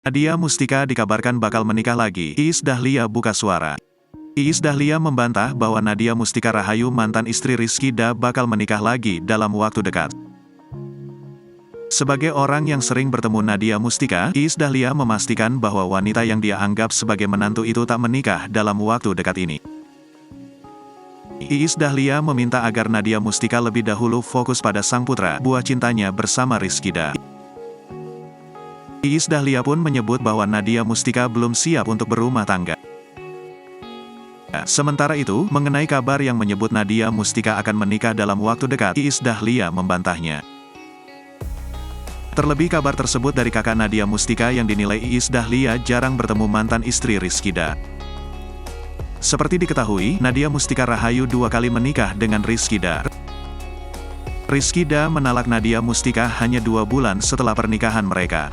Nadia Mustika dikabarkan bakal menikah lagi. Iis Dahlia buka suara. Iis Dahlia membantah bahwa Nadia Mustika Rahayu mantan istri Rizky Da bakal menikah lagi dalam waktu dekat. Sebagai orang yang sering bertemu Nadia Mustika, Iis Dahlia memastikan bahwa wanita yang dia anggap sebagai menantu itu tak menikah dalam waktu dekat ini. Iis Dahlia meminta agar Nadia Mustika lebih dahulu fokus pada sang putra, buah cintanya bersama Rizky Da. Iis Dahlia pun menyebut bahwa Nadia Mustika belum siap untuk berumah tangga. Sementara itu, mengenai kabar yang menyebut Nadia Mustika akan menikah dalam waktu dekat, Iis Dahlia membantahnya. Terlebih kabar tersebut dari kakak Nadia Mustika yang dinilai Iis Dahlia jarang bertemu mantan istri Rizky Da. Seperti diketahui, Nadia Mustika Rahayu 2 kali menikah dengan Rizky Da. Rizky Da menalak Nadia Mustika hanya 2 bulan setelah pernikahan mereka.